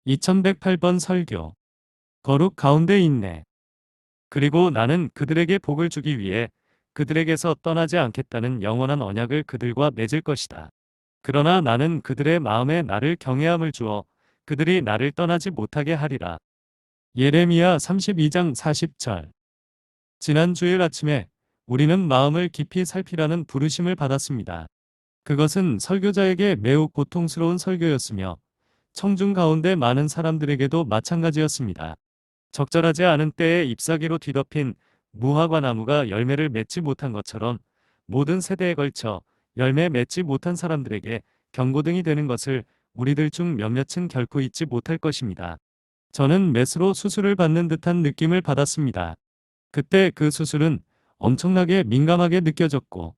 2108번 설교. 거룩 가운데 있네. 그리고 나는 그들에게 복을 주기 위해 그들에게서 떠나지 않겠다는 영원한 언약을 그들과 맺을 것이다. 그러나 나는 그들의 마음에 나를 경외함을 주어 그들이 나를 떠나지 못하게 하리라. 예레미야 32장 40절. 지난 주일 아침에 우리는 마음을 깊이 살피라는 부르심을 받았습니다. 그것은 설교자에게 매우 고통스러운 설교였으며 청중 가운데 많은 사람들에게도 마찬가지였습니다. 적절하지 않은 때에 잎사귀로 뒤덮인 무화과 나무가 열매를 맺지 못한 것처럼 모든 세대에 걸쳐 열매 맺지 못한 사람들에게 경고등이 되는 것을 우리들 중 몇몇은 결코 잊지 못할 것입니다. 저는 메스로 수술을 받는 듯한 느낌을 받았습니다. 그때 그 수술은 엄청나게 민감하게 느껴졌고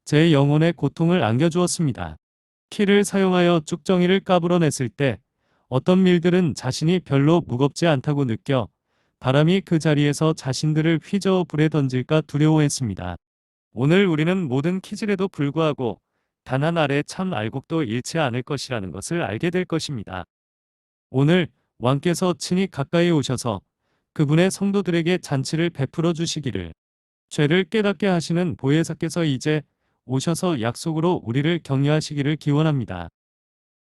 제 영혼에 고통을 안겨주었습니다. 키를 사용하여 쭉정이를 까불어냈을 때 어떤 밀들은 자신이 별로 무겁지 않다고 느껴 바람이 그 자리에서 자신들을 휘저어 불에 던질까 두려워했습니다. 오늘 우리는 모든 키질에도 불구하고 단 한 알의 참 알곡도 잃지 않을 것이라는 것을 알게 될 것입니다. 오늘 왕께서 친히 가까이 오셔서 그분의 성도들에게 잔치를 베풀어 주시기를, 죄를 깨닫게 하시는 보혜사께서 이제 오셔서 약속으로 우리를 격려하시기를 기원합니다.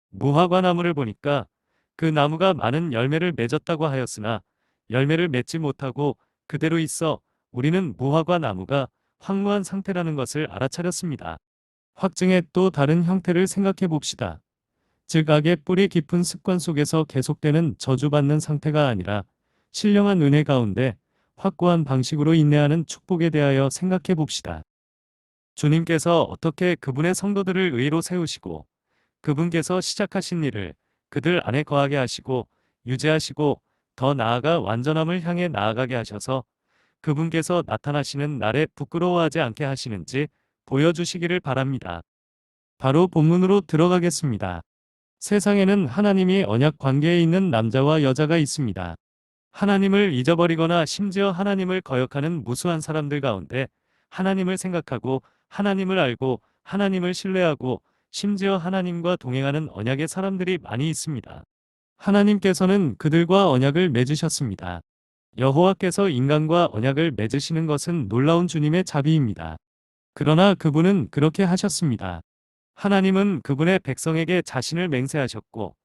무화과 나무를 보니까 그 나무가 많은 열매를 맺었다고 하였으나 열매를 맺지 못하고 그대로 있어 우리는 무화과 나무가 황무한 상태라는 것을 알아차렸습니다. 확증의 또 다른 형태를 생각해 봅시다. 즉 악의 뿌리 깊은 습관 속에서 계속되는 저주받는 상태가 아니라 신령한 은혜 가운데 확고한 방식으로 인내하는 축복에 대하여 생각해 봅시다. 주님께서 어떻게 그분의 성도들을 의로 세우시고 그분께서 시작하신 일을 그들 안에 거하게 하시고 유지하시고 더 나아가 완전함을 향해 나아가게 하셔서 그분께서 나타나시는 날에 부끄러워하지 않게 하시는지 보여주시기를 바랍니다. 바로 본문으로 들어가겠습니다. 세상에는 하나님이 언약 관계에 있는 남자와 여자가 있습니다. 하나님을 잊어버리거나 심지어 하나님을 거역하는 무수한 사람들 가운데 하나님을 생각하고 하나님을 알고 하나님을 신뢰하고 심지어 하나님과 동행하는 언약의 사람들이 많이 있습니다. 하나님께서는 그들과 언약을 맺으셨습니다. 여호와께서 인간과 언약을 맺으시는 것은 놀라운 주님의 자비입니다. 그러나 그분은 그렇게 하셨습니다. 하나님은 그분의 백성에게 자신을 맹세하셨고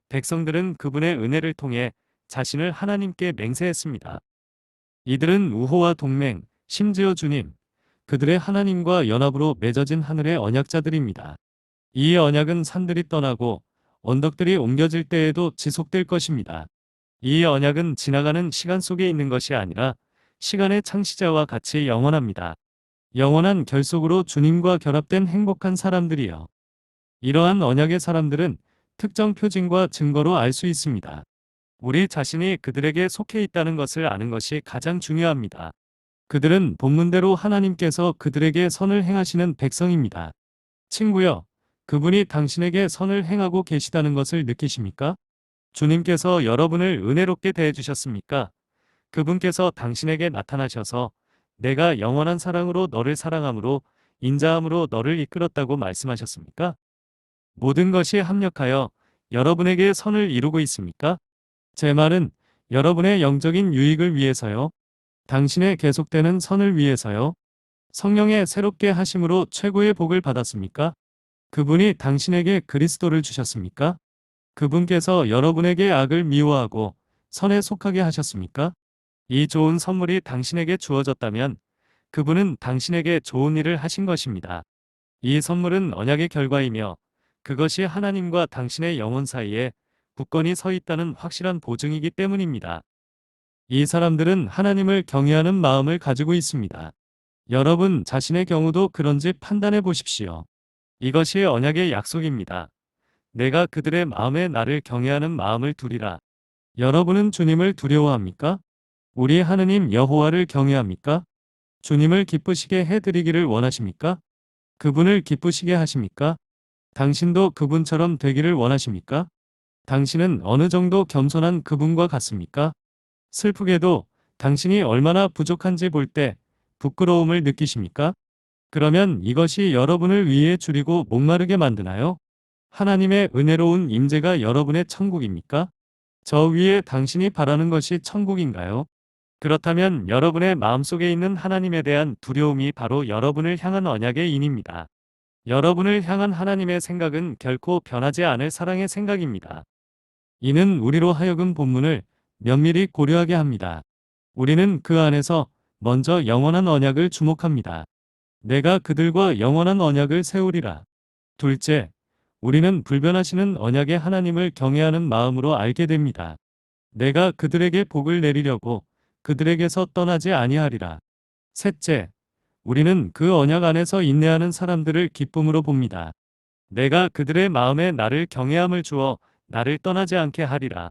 백성들은 그분의 은혜를 통해 자신을 하나님께 맹세했습니다. 이들은 우호와 동맹, 심지어 주님, 그들의 하나님과 연합으로 맺어진 하늘의 언약자들입니다. 이 언약은 산들이 떠나고 언덕들이 옮겨질 때에도 지속될 것입니다. 이 언약은 지나가는 시간 속에 있는 것이 아니라 시간의 창시자와 같이 영원합니다. 영원한 결속으로 주님과 결합된 행복한 사람들이요. 이러한 언약의 사람들은 특정 표징과 증거로 알 수 있습니다. 우리 자신이 그들에게 속해 있다는 것을 아는 것이 가장 중요합니다. 그들은 본문대로 하나님께서 그들에게 선을 행하시는 백성입니다. 친구여, 그분이 당신에게 선을 행하고 계시다는 것을 느끼십니까? 주님께서 여러분을 은혜롭게 대해주셨습니까? 그분께서 당신에게 나타나셔서 내가 영원한 사랑으로 너를 사랑함으로 인자함으로 너를 이끌었다고 말씀하셨습니까? 모든 것이 합력하여 여러분에게 선을 이루고 있습니까? 제 말은 여러분의 영적인 유익을 위해서요. 당신의 계속되는 선을 위해서요. 성령의 새롭게 하심으로 최고의 복을 받았습니까? 그분이 당신에게 그리스도를 주셨습니까? 그분께서 여러분에게 악을 미워하고 선에 속하게 하셨습니까? 이 좋은 선물이 당신에게 주어졌다면 그분은 당신에게 좋은 일을 하신 것입니다. 이 선물은 언약의 결과이며 그것이 하나님과 당신의 영혼 사이에 굳건히 서 있다는 확실한 보증이기 때문입니다. 이 사람들은 하나님을 경외하는 마음을 가지고 있습니다. 여러분 자신의 경우도 그런지 판단해 보십시오. 이것이 언약의 약속입니다. 내가 그들의 마음에 나를 경외하는 마음을 두리라. 여러분은 주님을 두려워합니까? 우리 하느님 여호와를 경외합니까? 주님을 기쁘시게 해드리기를 원하십니까? 그분을 기쁘시게 하십니까? 당신도 그분처럼 되기를 원하십니까? 당신은 어느 정도 겸손한 그분과 같습니까? 슬프게도 당신이 얼마나 부족한지 볼 때 부끄러움을 느끼십니까? 그러면 이것이 여러분을 위해 줄이고 목마르게 만드나요? 하나님의 은혜로운 임재가 여러분의 천국입니까? 저 위에 당신이 바라는 것이 천국인가요? 그렇다면 여러분의 마음속에 있는 하나님에 대한 두려움이 바로 여러분을 향한 언약의 인입니다. 여러분을 향한 하나님의 생각은 결코 변하지 않을 사랑의 생각입니다. 이는 우리로 하여금 본문을 면밀히 고려하게 합니다. 우리는 그 안에서 먼저 영원한 언약을 주목합니다. 내가 그들과 영원한 언약을 세우리라. 둘째, 우리는 불변하시는 언약의 하나님을 경외하는 마음으로 알게 됩니다. 내가 그들에게 복을 내리려고 그들에게서 떠나지 아니하리라. 셋째, 우리는 그 언약 안에서 인내하는 사람들을 기쁨으로 봅니다. 내가 그들의 마음에 나를 경외함을 주어 나를 떠나지 않게 하리라.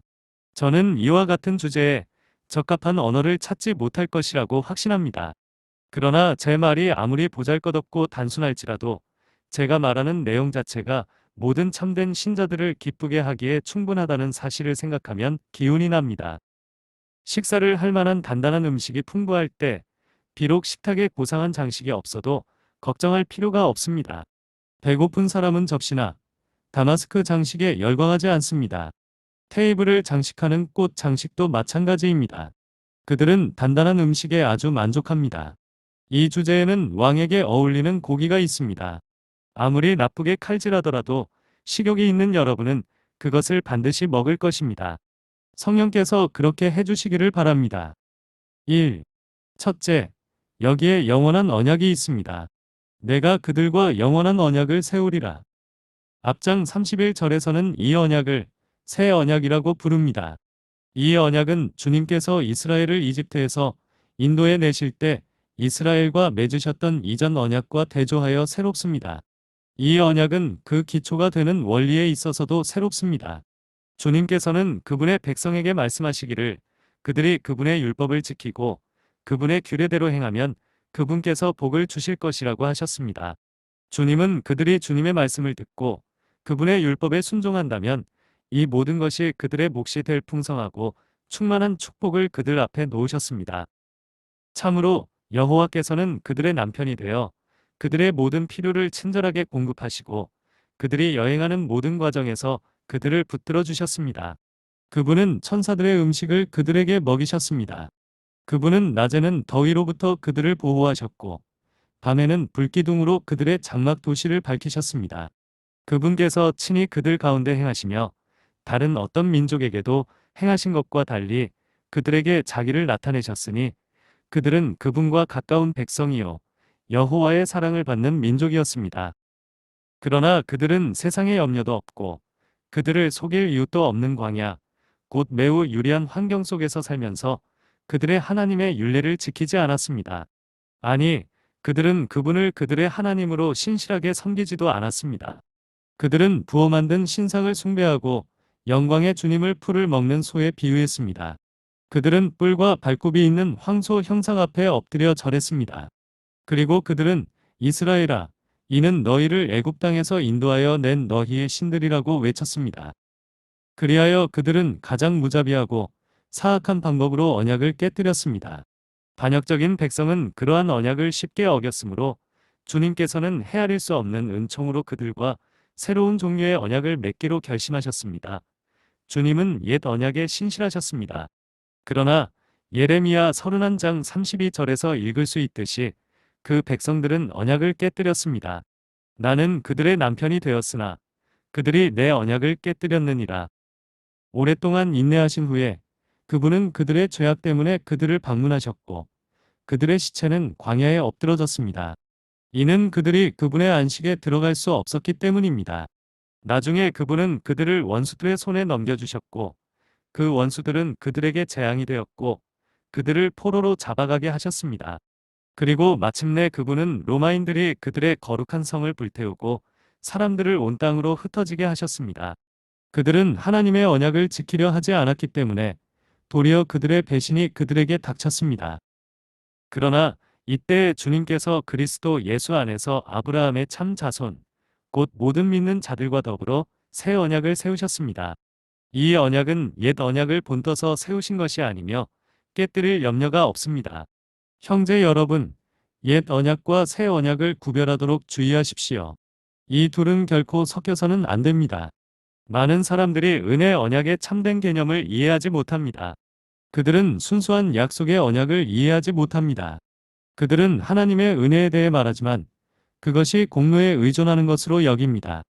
저는 이와 같은 주제에 적합한 언어를 찾지 못할 것이라고 확신합니다. 그러나 제 말이 아무리 보잘것없고 단순할지라도 제가 말하는 내용 자체가 모든 참된 신자들을 기쁘게 하기에 충분하다는 사실을 생각하면 기운이 납니다. 식사를 할 만한 단단한 음식이 풍부할 때 비록 식탁에 고상한 장식이 없어도 걱정할 필요가 없습니다. 배고픈 사람은 접시나 다마스크 장식에 열광하지 않습니다. 테이블을 장식하는 꽃 장식도 마찬가지입니다. 그들은 단단한 음식에 아주 만족합니다. 이 주제에는 왕에게 어울리는 고기가 있습니다. 아무리 나쁘게 칼질하더라도 식욕이 있는 여러분은 그것을 반드시 먹을 것입니다. 성령께서 그렇게 해주시기를 바랍니다. 1. 첫째, 여기에 영원한 언약이 있습니다. 내가 그들과 영원한 언약을 세우리라. 앞장 31절에서는 이 언약을 새 언약이라고 부릅니다. 이 언약은 주님께서 이스라엘을 이집트에서 인도에 내실 때 이스라엘과 맺으셨던 이전 언약과 대조하여 새롭습니다. 이 언약은 그 기초가 되는 원리에 있어서도 새롭습니다. 주님께서는 그분의 백성에게 말씀하시기를 그들이 그분의 율법을 지키고 그분의 규례대로 행하면 그분께서 복을 주실 것이라고 하셨습니다. 주님은 그들이 주님의 말씀을 듣고 그분의 율법에 순종한다면 이 모든 것이 그들의 몫이 될 풍성하고 충만한 축복을 그들 앞에 놓으셨습니다. 참으로 여호와께서는 그들의 남편이 되어 그들의 모든 필요를 친절하게 공급하시고 그들이 여행하는 모든 과정에서 그들을 붙들어 주셨습니다. 그분은 천사들의 음식을 그들에게 먹이셨습니다. 그분은 낮에는 더위로부터 그들을 보호하셨고 밤에는 불기둥으로 그들의 장막 도시를 밝히셨습니다. 그분께서 친히 그들 가운데 행하시며 다른 어떤 민족에게도 행하신 것과 달리 그들에게 자기를 나타내셨으니 그들은 그분과 가까운 백성이요 여호와의 사랑을 받는 민족이었습니다. 그러나 그들은 세상의 염려도 없고 그들을 속일 이웃도 없는 광야, 곧 매우 유리한 환경 속에서 살면서 그들의 하나님의 율례를 지키지 않았습니다. 아니, 그들은 그분을 그들의 하나님으로 신실하게 섬기지도 않았습니다. 그들은 부어 만든 신상을 숭배하고 영광의 주님을 풀을 먹는 소에 비유했습니다. 그들은 뿔과 발굽이 있는 황소 형상 앞에 엎드려 절했습니다. 그리고 그들은 이스라엘아, 이는 너희를 애굽 땅에서 인도하여 낸 너희의 신들이라고 외쳤습니다. 그리하여 그들은 가장 무자비하고 사악한 방법으로 언약을 깨뜨렸습니다. 반역적인 백성은 그러한 언약을 쉽게 어겼으므로 주님께서는 헤아릴 수 없는 은총으로 그들과 새로운 종류의 언약을 맺기로 결심하셨습니다. 주님은 옛 언약에 신실하셨습니다. 그러나 예레미야 31장 32절에서 읽을 수 있듯이 그 백성들은 언약을 깨뜨렸습니다. 나는 그들의 남편이 되었으나 그들이 내 언약을 깨뜨렸느니라. 오랫동안 인내하신 후에 그분은 그들의 죄악 때문에 그들을 방문하셨고 그들의 시체는 광야에 엎드러졌습니다. 이는 그들이 그분의 안식에 들어갈 수 없었기 때문입니다. 나중에 그분은 그들을 원수들의 손에 넘겨주셨고 그 원수들은 그들에게 재앙이 되었고 그들을 포로로 잡아가게 하셨습니다. 그리고 마침내 그분은 로마인들이 그들의 거룩한 성을 불태우고 사람들을 온 땅으로 흩어지게 하셨습니다. 그들은 하나님의 언약을 지키려 하지 않았기 때문에 도리어 그들의 배신이 그들에게 닥쳤습니다. 그러나 이때 주님께서 그리스도 예수 안에서 아브라함의 참 자손, 곧 모든 믿는 자들과 더불어 새 언약을 세우셨습니다. 이 언약은 옛 언약을 본떠서 세우신 것이 아니며 깨뜨릴 염려가 없습니다. 형제 여러분, 옛 언약과 새 언약을 구별하도록 주의하십시오. 이 둘은 결코 섞여서는 안 됩니다. 많은 사람들이 은혜 언약의 참된 개념을 이해하지 못합니다. 그들은 순수한 약속의 언약을 이해하지 못합니다. 그들은 하나님의 은혜에 대해 말하지만 그것이 공로에 의존하는 것으로 여깁니다.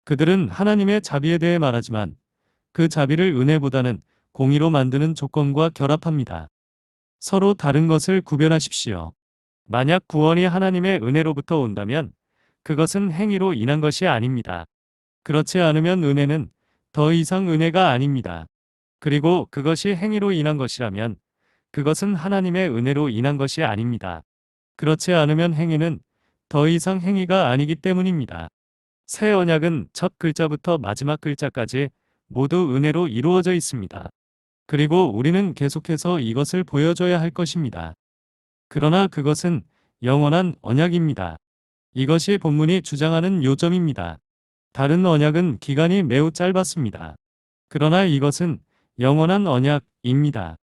그들은 하나님의 자비에 대해 말하지만 그 자비를 은혜보다는 공의로 만드는 조건과 결합합니다. 서로 다른 것을 구별하십시오. 만약 구원이 하나님의 은혜로부터 온다면 그것은 행위로 인한 것이 아닙니다. 그렇지 않으면 은혜는 더 이상 은혜가 아닙니다. 그리고 그것이 행위로 인한 것이라면 그것은 하나님의 은혜로 인한 것이 아닙니다. 그렇지 않으면 행위는 더 이상 행위가 아니기 때문입니다. 새 언약은 첫 글자부터 마지막 글자까지 모두 은혜로 이루어져 있습니다. 그리고 우리는 계속해서 이것을 보여줘야 할 것입니다. 그러나 그것은 영원한 언약입니다. 이것이 본문이 주장하는 요점입니다. 다른 언약은 기간이 매우 짧았습니다. 그러나 이것은 영원한 언약입니다.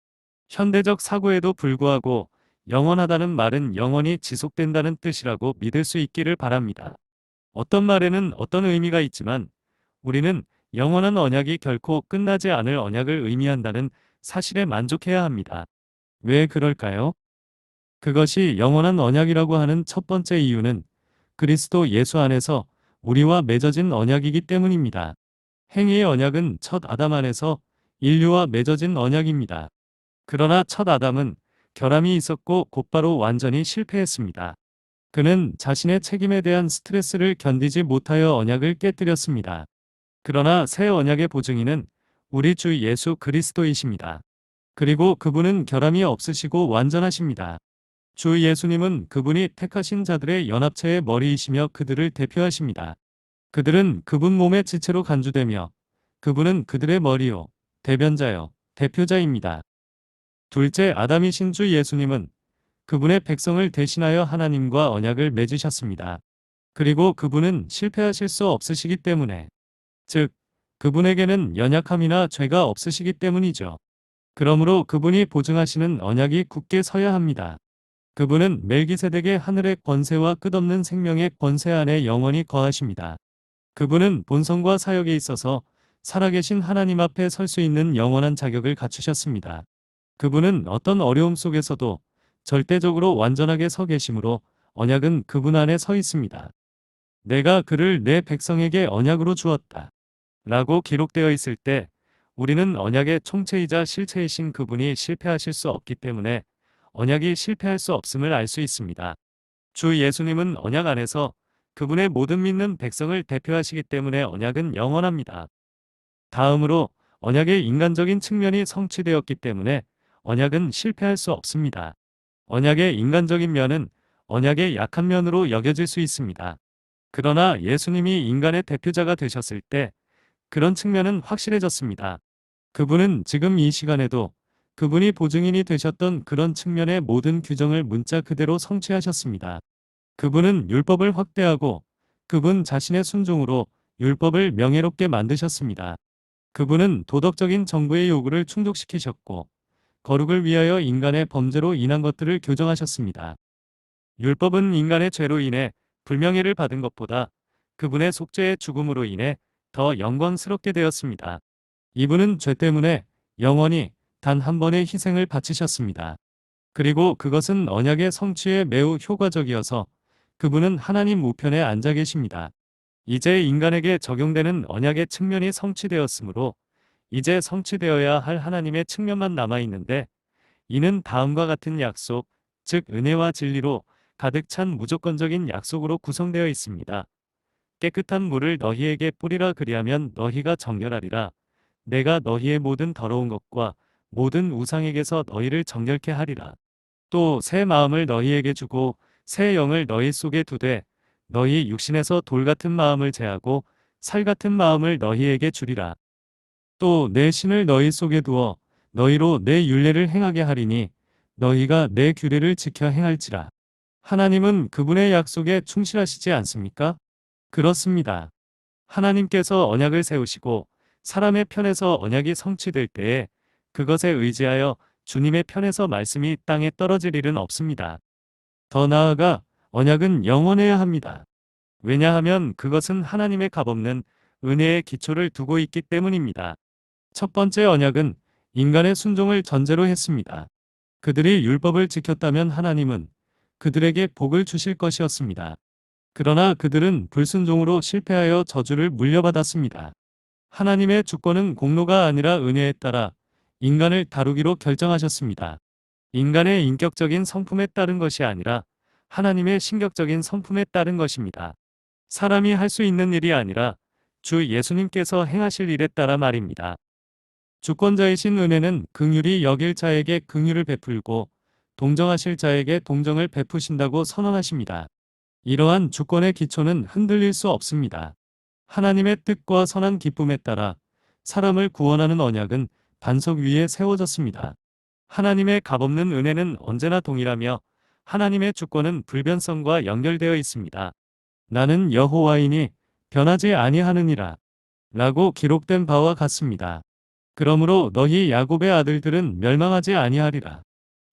현대적 사고에도 불구하고 영원하다는 말은 영원히 지속된다는 뜻이라고 믿을 수 있기를 바랍니다. 어떤 말에는 어떤 의미가 있지만 우리는 영원한 언약이 결코 끝나지 않을 언약을 의미한다는 사실에 만족해야 합니다. 왜 그럴까요? 그것이 영원한 언약이라고 하는 첫 번째 이유는 그리스도 예수 안에서 우리와 맺어진 언약이기 때문입니다. 행위의 언약은 첫 아담 안에서 인류와 맺어진 언약입니다. 그러나 첫 아담은 결함이 있었고 곧바로 완전히 실패했습니다. 그는 자신의 책임에 대한 스트레스를 견디지 못하여 언약을 깨뜨렸습니다. 그러나 새 언약의 보증인은 우리 주 예수 그리스도이십니다. 그리고 그분은 결함이 없으시고 완전하십니다. 주 예수님은 그분이 택하신 자들의 연합체의 머리이시며 그들을 대표하십니다. 그들은 그분 몸의 지체로 간주되며 그분은 그들의 머리요, 대변자요, 대표자입니다. 둘째 아담이신 주 예수님은 그분의 백성을 대신하여 하나님과 언약을 맺으셨습니다. 그리고 그분은 실패하실 수 없으시기 때문에, 즉, 그분에게는 연약함이나 죄가 없으시기 때문이죠. 그러므로 그분이 보증하시는 언약이 굳게 서야 합니다. 그분은 멜기세덱의 하늘의 권세와 끝없는 생명의 권세 안에 영원히 거하십니다. 그분은 본성과 사역에 있어서 살아계신 하나님 앞에 설 수 있는 영원한 자격을 갖추셨습니다. 그분은 어떤 어려움 속에서도 절대적으로 완전하게 서 계심으로 언약은 그분 안에 서 있습니다. 내가 그를 내 백성에게 언약으로 주었다. 라고 기록되어 있을 때 우리는 언약의 총체이자 실체이신 그분이 실패하실 수 없기 때문에 언약이 실패할 수 없음을 알 수 있습니다. 주 예수님은 언약 안에서 그분의 모든 믿는 백성을 대표하시기 때문에 언약은 영원합니다. 다음으로 언약의 인간적인 측면이 성취되었기 때문에 언약은 실패할 수 없습니다. 언약의 인간적인 면은 언약의 약한 면으로 여겨질 수 있습니다. 그러나 예수님이 인간의 대표자가 되셨을 때 그런 측면은 확실해졌습니다. 그분은 지금 이 시간에도 그분이 보증인이 되셨던 그런 측면의 모든 규정을 문자 그대로 성취하셨습니다. 그분은 율법을 확대하고 그분 자신의 순종으로 율법을 명예롭게 만드셨습니다. 그분은 도덕적인 정부의 요구를 충족시키셨고 거룩을 위하여 인간의 범죄로 인한 것들을 교정하셨습니다. 율법은 인간의 죄로 인해 불명예를 받은 것보다 그분의 속죄의 죽음으로 인해 더 영광스럽게 되었습니다. 이분은 죄 때문에 영원히 단 한 번의 희생을 바치셨습니다. 그리고 그것은 언약의 성취에 매우 효과적이어서 그분은 하나님 우편에 앉아 계십니다. 이제 인간에게 적용되는 언약의 측면이 성취되었으므로 이제 성취되어야 할 하나님의 측면만 남아있는데 이는 다음과 같은 약속, 즉 은혜와 진리로 가득 찬 무조건적인 약속으로 구성되어 있습니다. 깨끗한 물을 너희에게 뿌리라 그리하면 너희가 정결하리라. 내가 너희의 모든 더러운 것과 모든 우상에게서 너희를 정결케 하리라. 또 새 마음을 너희에게 주고 새 영을 너희 속에 두되 너희 육신에서 돌 같은 마음을 제하고 살 같은 마음을 너희에게 주리라. 또 내 신을 너희 속에 두어 너희로 내 율례를 행하게 하리니 너희가 내 규례를 지켜 행할지라. 하나님은 그분의 약속에 충실하시지 않습니까? 그렇습니다. 하나님께서 언약을 세우시고 사람의 편에서 언약이 성취될 때에 그것에 의지하여 주님의 편에서 말씀이 땅에 떨어질 일은 없습니다. 더 나아가 언약은 영원해야 합니다. 왜냐하면 그것은 하나님의 값없는 은혜의 기초를 두고 있기 때문입니다. 첫 번째 언약은 인간의 순종을 전제로 했습니다. 그들이 율법을 지켰다면 하나님은 그들에게 복을 주실 것이었습니다. 그러나 그들은 불순종으로 실패하여 저주를 물려받았습니다. 하나님의 주권은 공로가 아니라 은혜에 따라 인간을 다루기로 결정하셨습니다. 인간의 인격적인 성품에 따른 것이 아니라 하나님의 신격적인 성품에 따른 것입니다. 사람이 할 수 있는 일이 아니라 주 예수님께서 행하실 일에 따라 말입니다. 주권자이신 은혜는 긍휼히 여길 자에게 긍휼을 베풀고 동정하실 자에게 동정을 베푸신다고 선언하십니다. 이러한 주권의 기초는 흔들릴 수 없습니다. 하나님의 뜻과 선한 기쁨에 따라 사람을 구원하는 언약은 반석 위에 세워졌습니다. 하나님의 값없는 은혜는 언제나 동일하며 하나님의 주권은 불변성과 연결되어 있습니다. 나는 여호와이니 변하지 아니하느니라 라고 기록된 바와 같습니다. 그러므로 너희 야곱의 아들들은 멸망하지 아니하리라.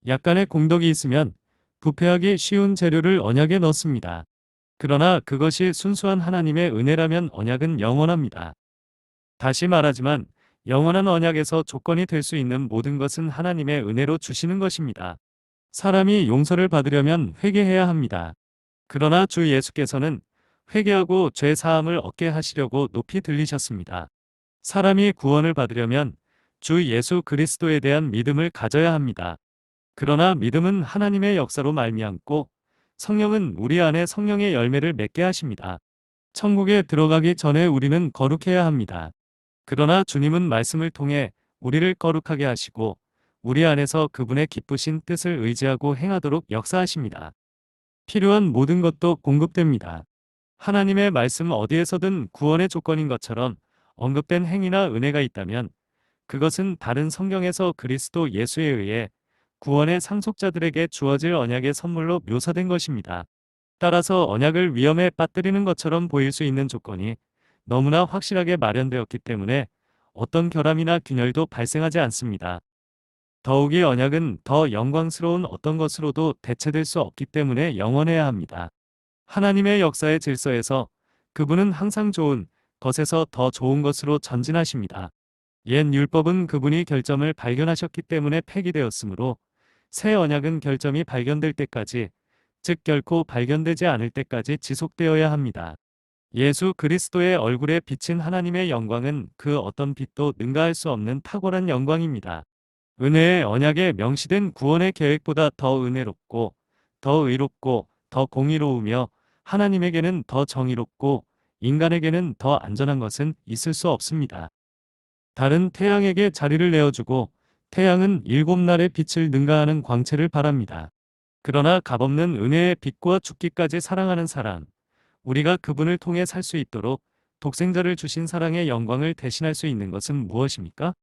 약간의 공덕이 있으면 부패하기 쉬운 재료를 언약에 넣습니다. 그러나 그것이 순수한 하나님의 은혜라면 언약은 영원합니다. 다시 말하지만 영원한 언약에서 조건이 될 수 있는 모든 것은 하나님의 은혜로 주시는 것입니다. 사람이 용서를 받으려면 회개해야 합니다. 그러나 주 예수께서는 회개하고 죄 사함을 얻게 하시려고 높이 들리셨습니다. 사람이 구원을 받으려면 주 예수 그리스도에 대한 믿음을 가져야 합니다. 그러나 믿음은 하나님의 역사로 말미암고 성령은 우리 안에 성령의 열매를 맺게 하십니다. 천국에 들어가기 전에 우리는 거룩해야 합니다. 그러나 주님은 말씀을 통해 우리를 거룩하게 하시고 우리 안에서 그분의 기쁘신 뜻을 의지하고 행하도록 역사하십니다. 필요한 모든 것도 공급됩니다. 하나님의 말씀 어디에서든 구원의 조건인 것처럼 언급된 행위나 은혜가 있다면 그것은 다른 성경에서 그리스도 예수에 의해 구원의 상속자들에게 주어질 언약의 선물로 묘사된 것입니다. 따라서 언약을 위험에 빠뜨리는 것처럼 보일 수 있는 조건이 너무나 확실하게 마련되었기 때문에 어떤 결함이나 균열도 발생하지 않습니다. 더욱이 언약은 더 영광스러운 어떤 것으로도 대체될 수 없기 때문에 영원해야 합니다. 하나님의 역사의 질서에서 그분은 항상 좋은 것에서 더 좋은 것으로 전진하십니다. 옛 율법은 그분이 결점을 발견하셨기 때문에 폐기되었으므로 새 언약은 결점이 발견될 때까지, 즉 결코 발견되지 않을 때까지 지속되어야 합니다. 예수 그리스도의 얼굴에 비친 하나님의 영광은 그 어떤 빛도 능가할 수 없는 탁월한 영광입니다. 은혜의 언약에 명시된 구원의 계획보다 더 은혜롭고 더 의롭고 더 공의로우며 하나님에게는 더 정의롭고 인간에게는 더 안전한 것은 있을 수 없습니다. 달은 태양에게 자리를 내어주고 태양은 7날의 빛을 능가하는 광채를 바랍니다. 그러나 값없는 은혜의 빛과 죽기까지 사랑하는 사람, 우리가 그분을 통해 살 수 있도록 독생자를 주신 사랑의 영광을 대신할 수 있는 것은 무엇입니까?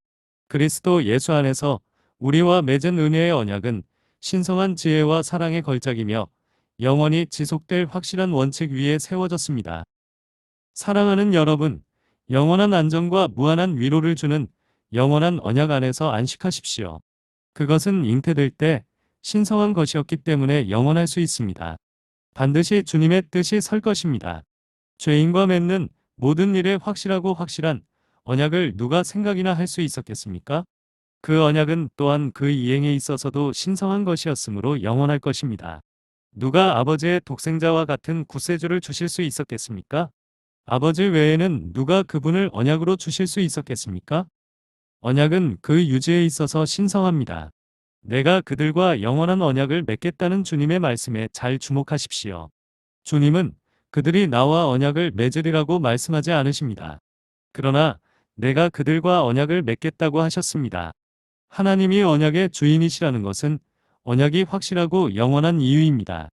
그리스도 예수 안에서 우리와 맺은 은혜의 언약은 신성한 지혜와 사랑의 걸작이며 영원히 지속될 확실한 원칙 위에 세워졌습니다. 사랑하는 여러분, 영원한 안정과 무한한 위로를 주는 영원한 언약 안에서 안식하십시오. 그것은 잉태될 때 신성한 것이었기 때문에 영원할 수 있습니다. 반드시 주님의 뜻이 설 것입니다. 죄인과 맺는 모든 일에 확실하고 확실한 언약을 누가 생각이나 할 수 있었겠습니까? 그 언약은 또한 그 이행에 있어서도 신성한 것이었으므로 영원할 것입니다. 누가 아버지의 독생자와 같은 구세주를 주실 수 있었겠습니까? 아버지 외에는 누가 그분을 언약으로 주실 수 있었겠습니까? 언약은 그 유지에 있어서 신성합니다. 내가 그들과 영원한 언약을 맺겠다는 주님의 말씀에 잘 주목하십시오. 주님은 그들이 나와 언약을 맺으리라고 말씀하지 않으십니다. 그러나 내가 그들과 언약을 맺겠다고 하셨습니다. 하나님이 언약의 주인이시라는 것은 언약이 확실하고 영원한 이유입니다.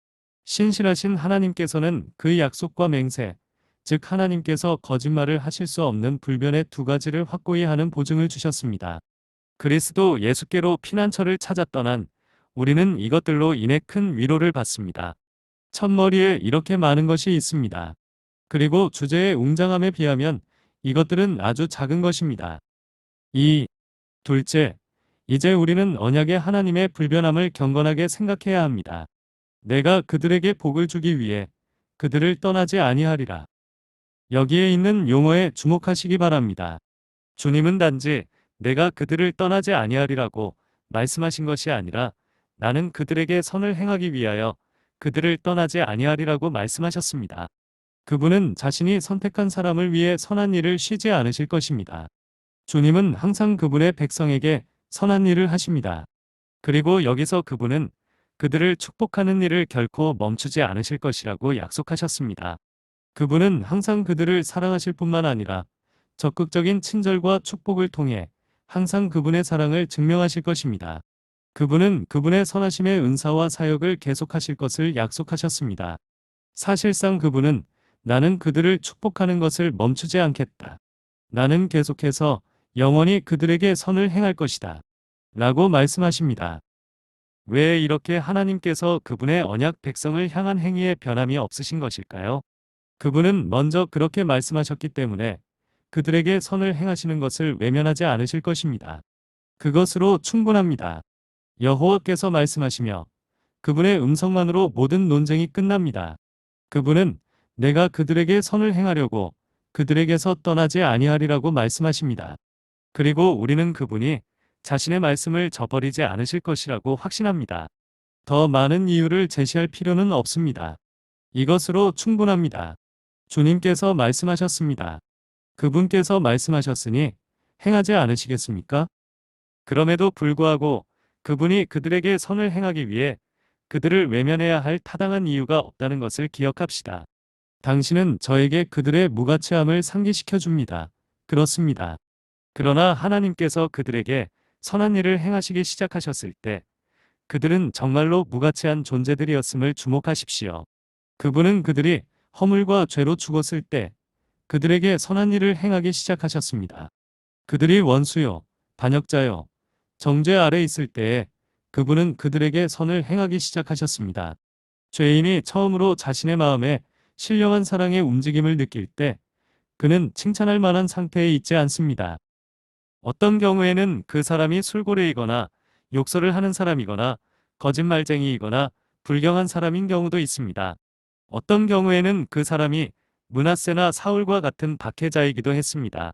신실하신 하나님께서는 그 약속과 맹세, 즉 하나님께서 거짓말을 하실 수 없는 불변의 두 가지를 확고히 하는 보증을 주셨습니다. 그리스도 예수께로 피난처를 찾아 떠난 우리는 이것들로 인해 큰 위로를 받습니다. 첫머리에 이렇게 많은 것이 있습니다. 그리고 주제의 웅장함에 비하면 이것들은 아주 작은 것입니다. 둘째, 이제 우리는 언약의 하나님의 불변함을 경건하게 생각해야 합니다. 내가 그들에게 복을 주기 위해 그들을 떠나지 아니하리라. 여기에 있는 용어에 주목하시기 바랍니다. 주님은 단지 내가 그들을 떠나지 아니하리라고 말씀하신 것이 아니라 나는 그들에게 선을 행하기 위하여 그들을 떠나지 아니하리라고 말씀하셨습니다. 그분은 자신이 선택한 사람을 위해 선한 일을 쉬지 않으실 것입니다. 주님은 항상 그분의 백성에게 선한 일을 하십니다. 그리고 여기서 그분은 그들을 축복하는 일을 결코 멈추지 않으실 것이라고 약속하셨습니다. 그분은 항상 그들을 사랑하실 뿐만 아니라 적극적인 친절과 축복을 통해 항상 그분의 사랑을 증명하실 것입니다. 그분은 그분의 선하심의 은사와 사역을 계속하실 것을 약속하셨습니다. 사실상 그분은 나는 그들을 축복하는 것을 멈추지 않겠다. 나는 계속해서 영원히 그들에게 선을 행할 것이다. 라고 말씀하십니다. 왜 이렇게 하나님께서 그분의 언약 백성을 향한 행위에 변함이 없으신 것일까요? 그분은 먼저 그렇게 말씀하셨기 때문에 그들에게 선을 행하시는 것을 외면하지 않으실 것입니다. 그것으로 충분합니다. 여호와께서 말씀하시며 그분의 음성만으로 모든 논쟁이 끝납니다. 그분은 내가 그들에게 선을 행하려고 그들에게서 떠나지 아니하리라고 말씀하십니다. 그리고 우리는 그분이 자신의 말씀을 저버리지 않으실 것이라고 확신합니다. 더 많은 이유를 제시할 필요는 없습니다. 이것으로 충분합니다. 주님께서 말씀하셨습니다. 그분께서 말씀하셨으니 행하지 않으시겠습니까? 그럼에도 불구하고 그분이 그들에게 선을 행하기 위해 그들을 외면해야 할 타당한 이유가 없다는 것을 기억합시다. 당신은 저에게 그들의 무가치함을 상기시켜 줍니다. 그렇습니다. 그러나 하나님께서 그들에게 선한 일을 행하시기 시작하셨을 때 그들은 정말로 무가치한 존재들이었음을 주목하십시오. 그분은 그들이 허물과 죄로 죽었을 때 그들에게 선한 일을 행하기 시작하셨습니다. 그들이 원수요, 반역자요, 정죄 아래 있을 때에 그분은 그들에게 선을 행하기 시작하셨습니다. 죄인이 처음으로 자신의 마음에 신령한 사랑의 움직임을 느낄 때 그는 칭찬할 만한 상태에 있지 않습니다. 어떤 경우에는 그 사람이 술고래이거나 욕설을 하는 사람이거나 거짓말쟁이이거나 불경한 사람인 경우도 있습니다. 어떤 경우에는 그 사람이 므낫세나 사울과 같은 박해자이기도 했습니다.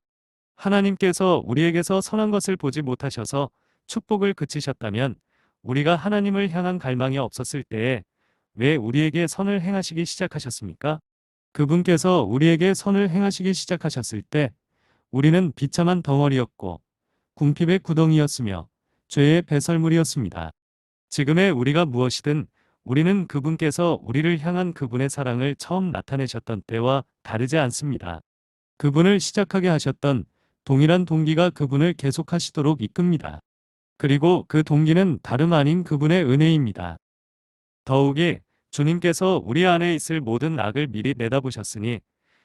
하나님께서 우리에게서 선한 것을 보지 못하셔서 축복을 그치셨다면 우리가 하나님을 향한 갈망이 없었을 때에 왜 우리에게 선을 행하시기 시작하셨습니까? 그분께서 우리에게 선을 행하시기 시작하셨을 때 우리는 비참한 덩어리였고 궁핍의 구덩이였으며 죄의 배설물이었습니다. 지금의 우리가 무엇이든 우리는 그분께서 우리를 향한 그분의 사랑을 처음 나타내셨던 때와 다르지 않습니다. 그분을 시작하게 하셨던 동일한 동기가 그분을 계속하시도록 이끕니다. 그리고 그 동기는 다름 아닌 그분의 은혜입니다. 더욱이 주님께서 우리 안에 있을 모든 악을 미리 내다보셨으니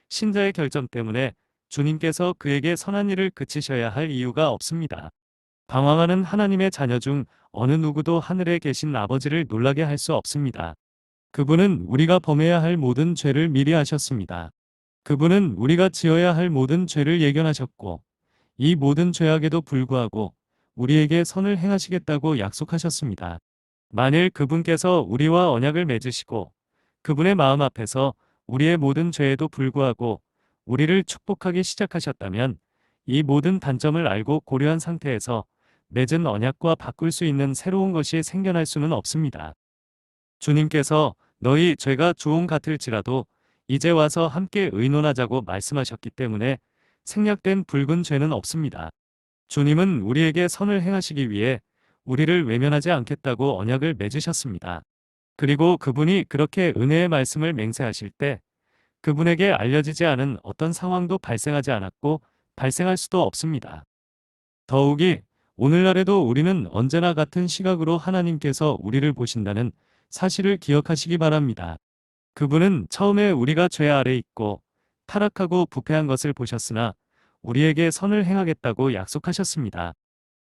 신자의 결정 때문에 주님께서 그에게 선한 일을 그치셔야 할 이유가 없습니다. 방황하는 하나님의 자녀 중 어느 누구도 하늘에 계신 아버지를 놀라게 할 수 없습니다. 그분은 우리가 범해야 할 모든 죄를 미리 아셨습니다. 그분은 우리가 지어야 할 모든 죄를 예견하셨고 이 모든 죄악에도 불구하고 우리에게 선을 행하시겠다고 약속하셨습니다. 만일 그분께서 우리와 언약을 맺으시고 그분의 마음 앞에서 우리의 모든 죄에도 불구하고 우리를 축복하기 시작하셨다면 이 모든 단점을 알고 고려한 상태에서 맺은 언약과 바꿀 수 있는 새로운 것이 생겨날 수는 없습니다. 주님께서 너희 죄가 주홍 같을지라도 이제 와서 함께 의논하자고 말씀하셨기 때문에 생략된 붉은 죄는 없습니다. 주님은 우리에게 선을 행하시기 위해 우리를 외면하지 않겠다고 언약을 맺으셨습니다. 그리고 그분이 그렇게 은혜의 말씀을 맹세하실 때 그분에게 알려지지 않은 어떤 상황도 발생하지 않았고 발생할 수도 없습니다. 더욱이 오늘날에도 우리는 언제나 같은 시각으로 하나님께서 우리를 보신다는 사실을 기억하시기 바랍니다. 그분은 처음에 우리가 죄 아래 있고 타락하고 부패한 것을 보셨으나 우리에게 선을 행하겠다고 약속하셨습니다.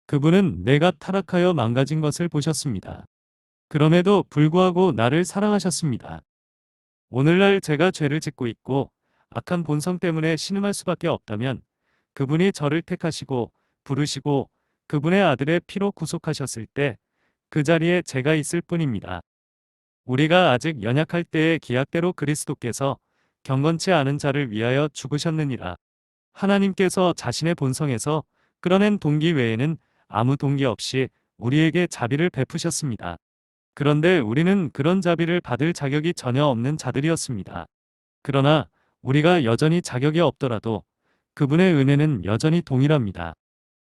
그분은 내가 타락하여 망가진 것을 보셨습니다. 그럼에도 불구하고 나를 사랑하셨습니다. 오늘날 제가 죄를 짓고 있고 악한 본성 때문에 신음할 수밖에 없다면 그분이 저를 택하시고 부르시고 그분의 아들의 피로 구속하셨을 때 그 자리에 제가 있을 뿐입니다. 우리가 아직 연약할 때의 기약대로 그리스도께서 경건치 않은 자를 위하여 죽으셨느니라. 하나님께서 자신의 본성에서 끌어낸 동기 외에는 아무 동기 없이 우리에게 자비를 베푸셨습니다. 그런데 우리는 그런 자비를 받을 자격이 전혀 없는 자들이었습니다. 그러나 우리가 여전히 자격이 없더라도 그분의 은혜는 여전히 동일합니다.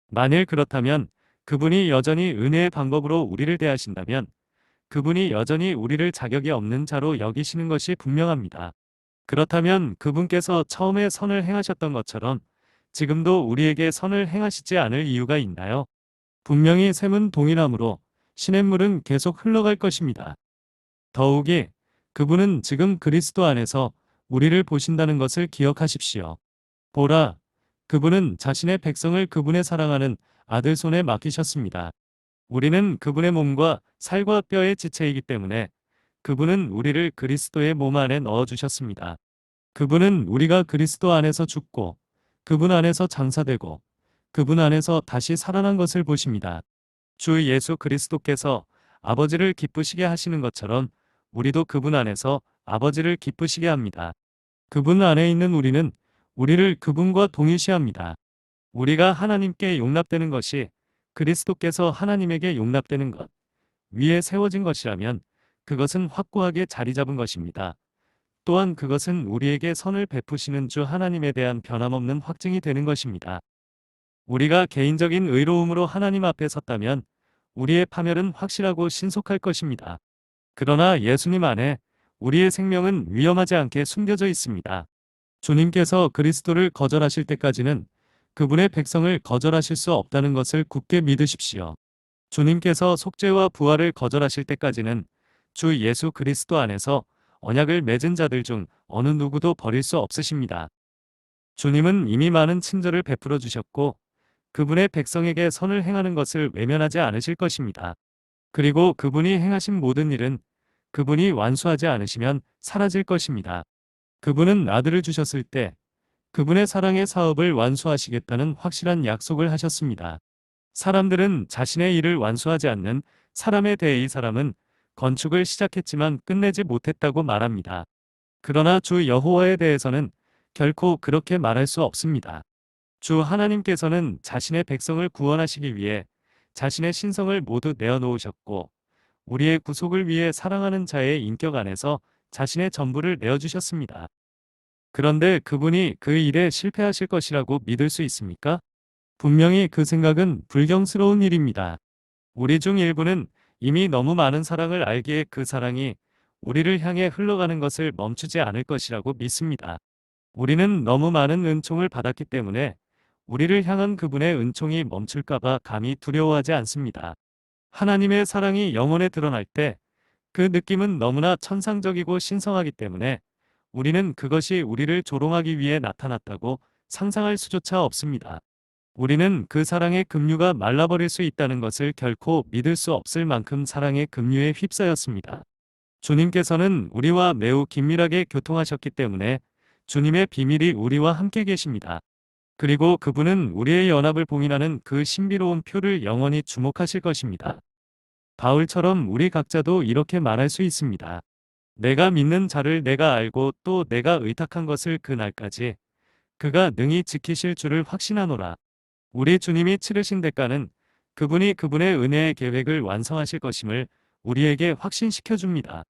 만일 그렇다면 그분이 여전히 은혜의 방법으로 우리를 대하신다면 그분이 여전히 우리를 자격이 없는 자로 여기시는 것이 분명합니다. 그렇다면 그분께서 처음에 선을 행하셨던 것처럼 지금도 우리에게 선을 행하시지 않을 이유가 있나요? 분명히 셈은 동일하므로 시냇물은 계속 흘러갈 것입니다. 더욱이 그분은 지금 그리스도 안에서 우리를 보신다는 것을 기억하십시오. 보라, 그분은 자신의 백성을 그분의 사랑하는 아들 손에 맡기셨습니다. 우리는 그분의 몸과 살과 뼈의 지체이기 때문에 그분은 우리를 그리스도의 몸 안에 넣어주셨습니다. 그분은 우리가 그리스도 안에서 죽고 그분 안에서 장사되고 그분 안에서 다시 살아난 것을 보십니다. 주 예수 그리스도께서 아버지를 기쁘시게 하시는 것처럼 우리도 그분 안에서 아버지를 기쁘시게 합니다. 그분 안에 있는 우리는 우리를 그분과 동일시합니다. 우리가 하나님께 용납되는 것이 그리스도께서 하나님에게 용납되는 것 위에 세워진 것이라면 그것은 확고하게 자리 잡은 것입니다. 또한 그것은 우리에게 선을 베푸시는 주 하나님에 대한 변함없는 확증이 되는 것입니다. 우리가 개인적인 의로움으로 하나님 앞에 섰다면 우리의 파멸은 확실하고 신속할 것입니다. 그러나 예수님 안에 우리의 생명은 위험하지 않게 숨겨져 있습니다. 주님께서 그리스도를 거절하실 때까지는 그분의 백성을 거절하실 수 없다는 것을 굳게 믿으십시오. 주님께서 속죄와 부활을 거절하실 때까지는 주 예수 그리스도 안에서 언약을 맺은 자들 중 어느 누구도 버릴 수 없으십니다. 주님은 이미 많은 친절을 베풀어 주셨고 그분의 백성에게 선을 행하는 것을 외면하지 않으실 것입니다. 그리고 그분이 행하신 모든 일은 그분이 완수하지 않으시면 사라질 것입니다. 그분은 아들을 주셨을 때 그분의 사랑의 사업을 완수하시겠다는 확실한 약속을 하셨습니다. 사람들은 자신의 일을 완수하지 않는 사람에 대해 이 사람은 건축을 시작했지만 끝내지 못했다고 말합니다. 그러나 주 여호와에 대해서는 결코 그렇게 말할 수 없습니다. 주 하나님께서는 자신의 백성을 구원하시기 위해 자신의 신성을 모두 내어놓으셨고 우리의 구속을 위해 사랑하는 자의 인격 안에서 자신의 전부를 내어주셨습니다. 그런데 그분이 그 일에 실패하실 것이라고 믿을 수 있습니까? 분명히 그 생각은 불경스러운 일입니다. 우리 중 일부는 이미 너무 많은 사랑을 알기에 그 사랑이 우리를 향해 흘러가는 것을 멈추지 않을 것이라고 믿습니다. 우리는 너무 많은 은총을 받았기 때문에 우리를 향한 그분의 은총이 멈출까봐 감히 두려워하지 않습니다. 하나님의 사랑이 영혼에 드러날 때 그 느낌은 너무나 천상적이고 신성하기 때문에 우리는 그것이 우리를 조롱하기 위해 나타났다고 상상할 수조차 없습니다. 우리는 그 사랑의 급류가 말라버릴 수 있다는 것을 결코 믿을 수 없을 만큼 사랑의 급류에 휩싸였습니다. 주님께서는 우리와 매우 긴밀하게 교통하셨기 때문에 주님의 비밀이 우리와 함께 계십니다. 그리고 그분은 우리의 연합을 봉인하는 그 신비로운 표를 영원히 주목하실 것입니다. 바울처럼 우리 각자도 이렇게 말할 수 있습니다. 내가 믿는 자를 내가 알고 또 내가 의탁한 것을 그 날까지 그가 능히 지키실 줄을 확신하노라. 우리 주님이 치르신 대가는 그분이 그분의 은혜의 계획을 완성하실 것임을 우리에게 확신시켜 줍니다.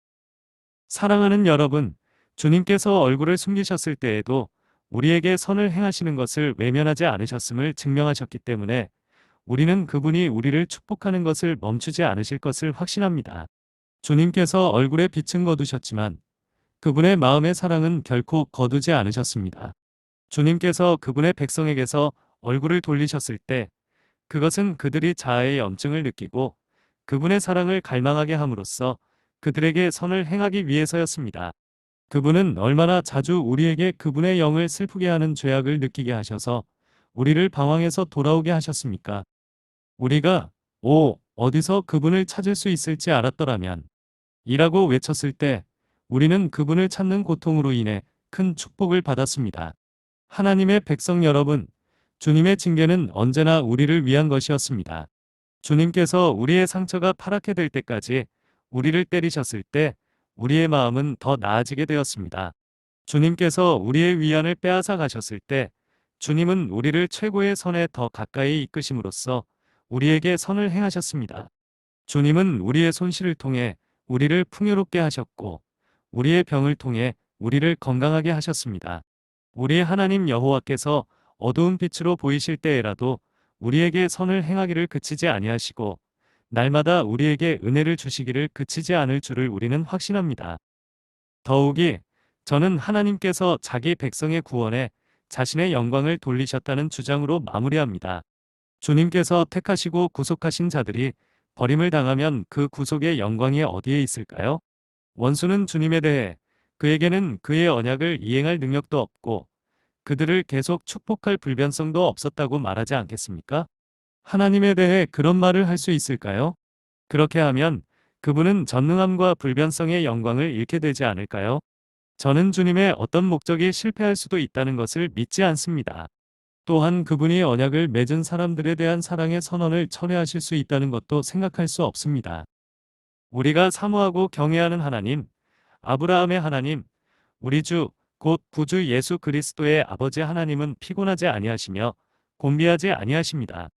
사랑하는 여러분, 주님께서 얼굴을 숨기셨을 때에도 우리에게 선을 행하시는 것을 외면하지 않으셨음을 증명하셨기 때문에 우리는 그분이 우리를 축복하는 것을 멈추지 않으실 것을 확신합니다. 주님께서 얼굴에 빛은 거두셨지만 그분의 마음의 사랑은 결코 거두지 않으셨습니다. 주님께서 그분의 백성에게서 얼굴을 돌리셨을 때 그것은 그들이 자아의 염증을 느끼고 그분의 사랑을 갈망하게 함으로써 그들에게 선을 행하기 위해서였습니다. 그분은 얼마나 자주 우리에게 그분의 영을 슬프게 하는 죄악을 느끼게 하셔서 우리를 방황해서 돌아오게 하셨습니까? 우리가 어디서 그분을 찾을 수 있을지 알았더라면 이라고 외쳤을 때 우리는 그분을 찾는 고통으로 인해 큰 축복을 받았습니다. 하나님의 백성 여러분, 주님의 징계는 언제나 우리를 위한 것이었습니다. 주님께서 우리의 상처가 파랗게 될 때까지 우리를 때리셨을 때 우리의 마음은 더 나아지게 되었습니다. 주님께서 우리의 위안을 빼앗아 가셨을 때 주님은 우리를 최고의 선에 더 가까이 이끄심으로써 우리에게 선을 행하셨습니다. 주님은 우리의 손실을 통해 우리를 풍요롭게 하셨고 우리의 병을 통해 우리를 건강하게 하셨습니다. 우리 하나님 여호와께서 어두운 빛으로 보이실 때에라도 우리에게 선을 행하기를 그치지 아니하시고 날마다 우리에게 은혜를 주시기를 그치지 않을 줄을 우리는 확신합니다. 더욱이 저는 하나님께서 자기 백성의 구원에 자신의 영광을 돌리셨다는 주장으로 마무리합니다. 주님께서 택하시고 구속하신 자들이 버림을 당하면 그 구속의 영광이 어디에 있을까요? 원수는 주님에 대해 그에게는 그의 언약을 이행할 능력도 없고 그들을 계속 축복할 불변성도 없었다고 말하지 않겠습니까? 하나님에 대해 그런 말을 할 수 있을까요? 그렇게 하면 그분은 전능함과 불변성의 영광을 잃게 되지 않을까요? 저는 주님의 어떤 목적이 실패할 수도 있다는 것을 믿지 않습니다. 또한 그분이 언약을 맺은 사람들에 대한 사랑의 선언을 철회하실 수 있다는 것도 생각할 수 없습니다. 우리가 사모하고 경외하는 하나님, 아브라함의 하나님, 우리 주, 곧 구주 예수 그리스도의 아버지 하나님은 피곤하지 아니하시며 곤비하지 아니하십니다.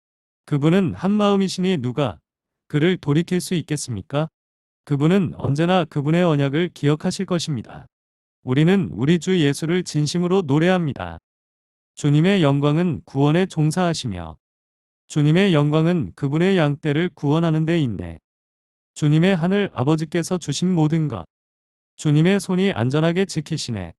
그분은 한마음이시니 누가 그를 돌이킬 수 있겠습니까? 그분은 언제나 그분의 언약을 기억하실 것입니다. 우리는 우리 주 예수를 진심으로 노래합니다. 주님의 영광은 구원에 종사하시며 주님의 영광은 그분의 양떼를 구원하는 데 있네. 주님의 하늘 아버지께서 주신 모든 것 주님의 손이 안전하게 지키시네.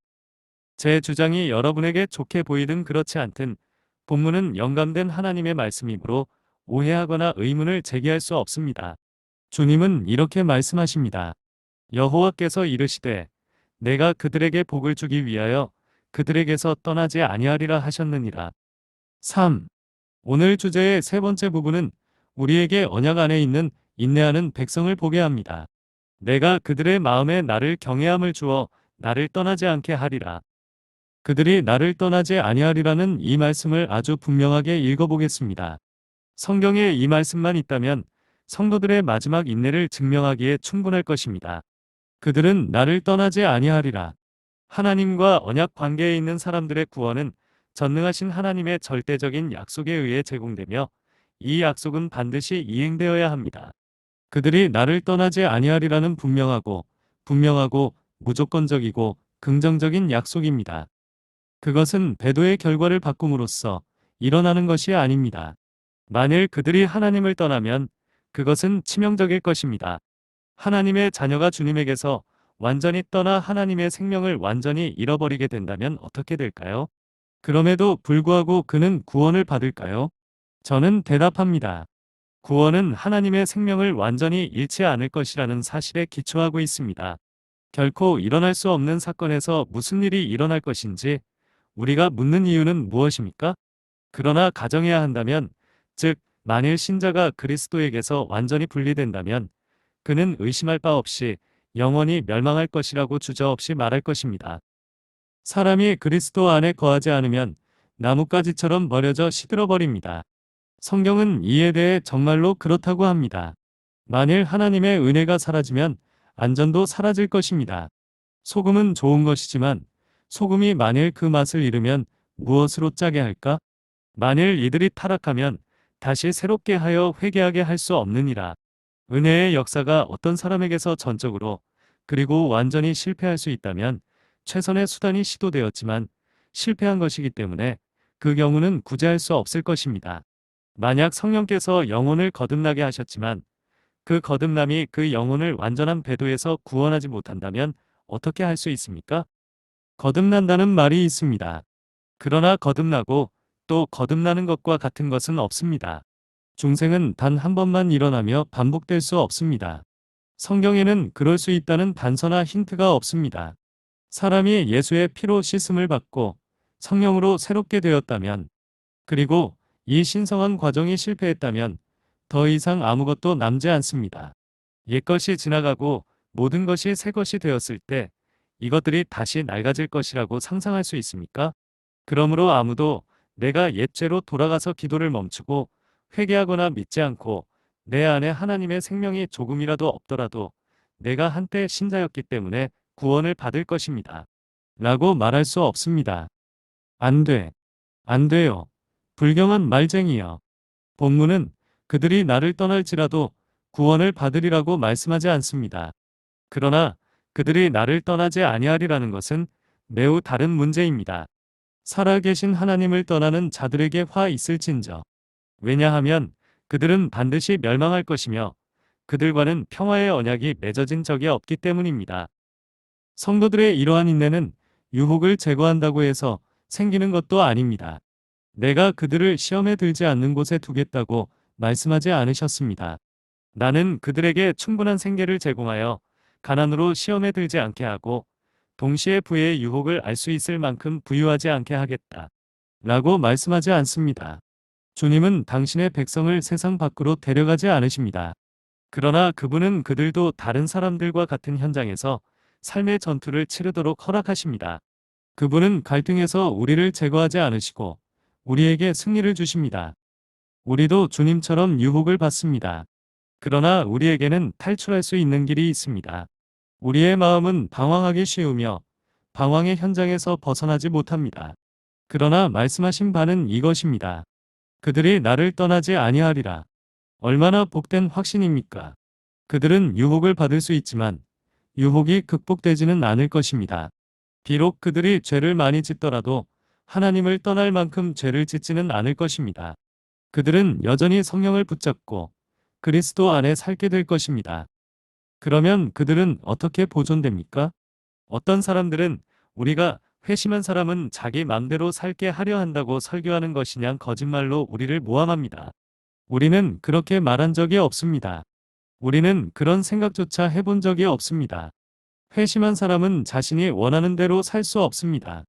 제 주장이 여러분에게 좋게 보이든 그렇지 않든 본문은 영감된 하나님의 말씀이므로 오해하거나 의문을 제기할 수 없습니다. 주님은 이렇게 말씀하십니다. 여호와께서 이르시되 내가 그들에게 복을 주기 위하여 그들에게서 떠나지 아니하리라 하셨느니라. 3. 오늘 주제의 세 번째 부분은 우리에게 언약 안에 있는 인내하는 백성을 보게 합니다. 내가 그들의 마음에 나를 경외함을 주어 나를 떠나지 않게 하리라. 그들이 나를 떠나지 아니하리라는 이 말씀을 아주 분명하게 읽어보겠습니다. 성경에 이 말씀만 있다면 성도들의 마지막 인내를 증명하기에 충분할 것입니다. 그들은 나를 떠나지 아니하리라. 하나님과 언약 관계에 있는 사람들의 구원은 전능하신 하나님의 절대적인 약속에 의해 제공되며 이 약속은 반드시 이행되어야 합니다. 그들이 나를 떠나지 아니하리라는 분명하고 무조건적이고 긍정적인 약속입니다. 그것은 배도의 결과를 바꿈으로써 일어나는 것이 아닙니다. 만일 그들이 하나님을 떠나면 그것은 치명적일 것입니다. 하나님의 자녀가 주님에게서 완전히 떠나 하나님의 생명을 완전히 잃어버리게 된다면 어떻게 될까요? 그럼에도 불구하고 그는 구원을 받을까요? 저는 대답합니다. 구원은 하나님의 생명을 완전히 잃지 않을 것이라는 사실에 기초하고 있습니다. 결코 일어날 수 없는 사건에서 무슨 일이 일어날 것인지 우리가 묻는 이유는 무엇입니까? 그러나 가정해야 한다면, 즉, 만일 신자가 그리스도에게서 완전히 분리된다면 그는 의심할 바 없이 영원히 멸망할 것이라고 주저없이 말할 것입니다. 사람이 그리스도 안에 거하지 않으면 나뭇가지처럼 버려져 시들어버립니다. 성경은 이에 대해 정말로 그렇다고 합니다. 만일 하나님의 은혜가 사라지면 안전도 사라질 것입니다. 소금은 좋은 것이지만 소금이 만일 그 맛을 잃으면 무엇으로 짜게 할까? 만일 이들이 타락하면 다시 새롭게 하여 회개하게 할 수 없느니라. 은혜의 역사가 어떤 사람에게서 전적으로 그리고 완전히 실패할 수 있다면 최선의 수단이 시도되었지만 실패한 것이기 때문에 그 경우는 구제할 수 없을 것입니다. 만약 성령께서 영혼을 거듭나게 하셨지만 그 거듭남이 그 영혼을 완전한 배도에서 구원하지 못한다면 어떻게 할 수 있습니까? 거듭난다는 말이 있습니다. 그러나 거듭나고 또 거듭나는 것과 같은 것은 없습니다. 중생은 단 한 번만 일어나며 반복될 수 없습니다. 성경에는 그럴 수 있다는 단서나 힌트가 없습니다. 사람이 예수의 피로 씻음을 받고 성령으로 새롭게 되었다면, 그리고 이 신성한 과정이 실패했다면 더 이상 아무것도 남지 않습니다. 옛것이 지나가고 모든 것이 새 것이 되었을 때 이것들이 다시 낡아질 것이라고 상상할 수 있습니까? 그러므로 아무도 내가 옛죄로 돌아가서 기도를 멈추고 회개하거나 믿지 않고 내 안에 하나님의 생명이 조금이라도 없더라도 내가 한때 신자였기 때문에 구원을 받을 것입니다. 라고 말할 수 없습니다. 안 돼. 안 돼요. 불경한 말쟁이여. 본문은 그들이 나를 떠날지라도 구원을 받으리라고 말씀하지 않습니다. 그러나 그들이 나를 떠나지 아니하리라는 것은 매우 다른 문제입니다. 살아계신 하나님을 떠나는 자들에게 화 있을진저. 왜냐하면 그들은 반드시 멸망할 것이며 그들과는 평화의 언약이 맺어진 적이 없기 때문입니다. 성도들의 이러한 인내는 유혹을 제거한다고 해서 생기는 것도 아닙니다. 내가 그들을 시험에 들지 않는 곳에 두겠다고 말씀하지 않으셨습니다. 나는 그들에게 충분한 생계를 제공하여 가난으로 시험에 들지 않게 하고 동시에 부의 유혹을 알 수 있을 만큼 부유하지 않게 하겠다. 라고 말씀하지 않습니다. 주님은 당신의 백성을 세상 밖으로 데려가지 않으십니다. 그러나 그분은 그들도 다른 사람들과 같은 현장에서 삶의 전투를 치르도록 허락하십니다. 그분은 갈등에서 우리를 제거하지 않으시고 우리에게 승리를 주십니다. 우리도 주님처럼 유혹을 받습니다. 그러나 우리에게는 탈출할 수 있는 길이 있습니다. 우리의 마음은 방황하기 쉬우며 방황의 현장에서 벗어나지 못합니다. 그러나 말씀하신 바는 이것입니다. 그들이 나를 떠나지 아니하리라. 얼마나 복된 확신입니까? 그들은 유혹을 받을 수 있지만 유혹이 극복되지는 않을 것입니다. 비록 그들이 죄를 많이 짓더라도 하나님을 떠날 만큼 죄를 짓지는 않을 것입니다. 그들은 여전히 성령을 붙잡고 그리스도 안에 살게 될 것입니다. 그러면 그들은 어떻게 보존됩니까? 어떤 사람들은 우리가 회심한 사람은 자기 맘대로 살게 하려 한다고 설교하는 것이냐 거짓말로 우리를 모함합니다. 우리는 그렇게 말한 적이 없습니다. 우리는 그런 생각조차 해본 적이 없습니다. 회심한 사람은 자신이 원하는 대로 살 수 없습니다.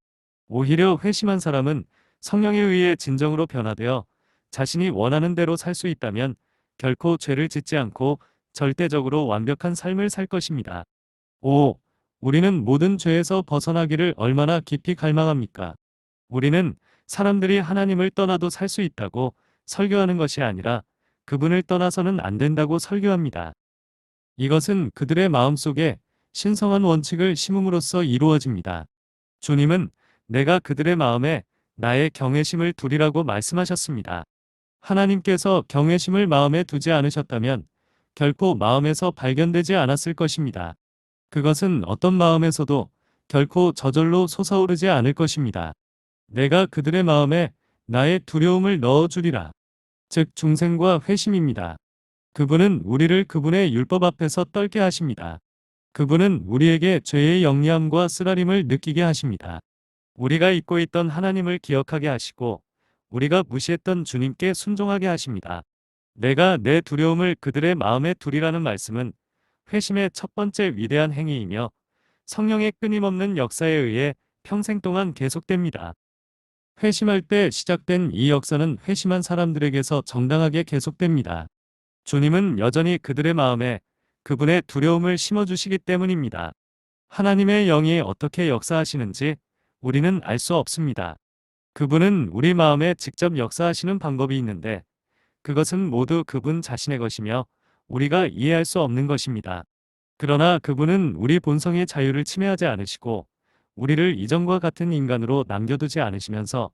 오히려 회심한 사람은 성령에 의해 진정으로 변화되어 자신이 원하는 대로 살 수 있다면 결코 죄를 짓지 않고 절대적으로 완벽한 삶을 살 것입니다. 오, 우리는 모든 죄에서 벗어나기를 얼마나 깊이 갈망합니까? 우리는 사람들이 하나님을 떠나도 살 수 있다고 설교하는 것이 아니라 그분을 떠나서는 안 된다고 설교합니다. 이것은 그들의 마음속에 신성한 원칙을 심음으로써 이루어집니다. 주님은 내가 그들의 마음에 나의 경외심을 두리라고 말씀하셨습니다. 하나님께서 경외심을 마음에 두지 않으셨다면 결코 마음에서 발견되지 않았을 것입니다. 그것은 어떤 마음에서도 결코 저절로 솟아오르지 않을 것입니다. 내가 그들의 마음에 나의 두려움을 넣어주리라. 즉 중생과 회심입니다. 그분은 우리를 그분의 율법 앞에서 떨게 하십니다. 그분은 우리에게 죄의 영리함과 쓰라림을 느끼게 하십니다. 우리가 잊고 있던 하나님을 기억하게 하시고 우리가 무시했던 주님께 순종하게 하십니다. 내가 내 두려움을 그들의 마음에 두리라는 말씀은 회심의 첫 번째 위대한 행위이며 성령의 끊임없는 역사에 의해 평생 동안 계속됩니다. 회심할 때 시작된 이 역사는 회심한 사람들에게서 정당하게 계속됩니다. 주님은 여전히 그들의 마음에 그분의 두려움을 심어주시기 때문입니다. 하나님의 영이 어떻게 역사하시는지 우리는 알 수 없습니다. 그분은 우리 마음에 직접 역사하시는 방법이 있는데 그것은 모두 그분 자신의 것이며 우리가 이해할 수 없는 것입니다. 그러나 그분은 우리 본성의 자유를 침해하지 않으시고 우리를 이전과 같은 인간으로 남겨두지 않으시면서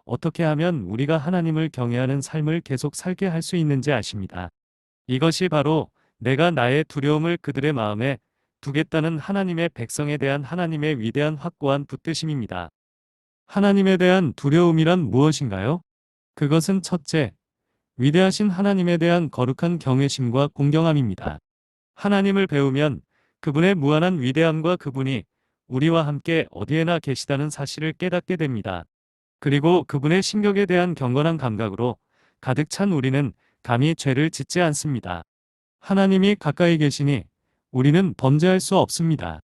어떻게 하면 우리가 하나님을 경외하는 삶을 계속 살게 할 수 있는지 아십니다. 이것이 바로 내가 나의 두려움을 그들의 마음에 두겠다는 하나님의 백성에 대한 하나님의 위대한 확고한 붙드심입니다. 하나님에 대한 두려움이란 무엇인가요? 그것은 첫째, 위대하신 하나님에 대한 거룩한 경외심과 공경함입니다. 하나님을 배우면 그분의 무한한 위대함과 그분이 우리와 함께 어디에나 계시다는 사실을 깨닫게 됩니다. 그리고 그분의 신격에 대한 경건한 감각으로 가득 찬 우리는 감히 죄를 짓지 않습니다. 하나님이 가까이 계시니 우리는 범죄할 수 없습니다.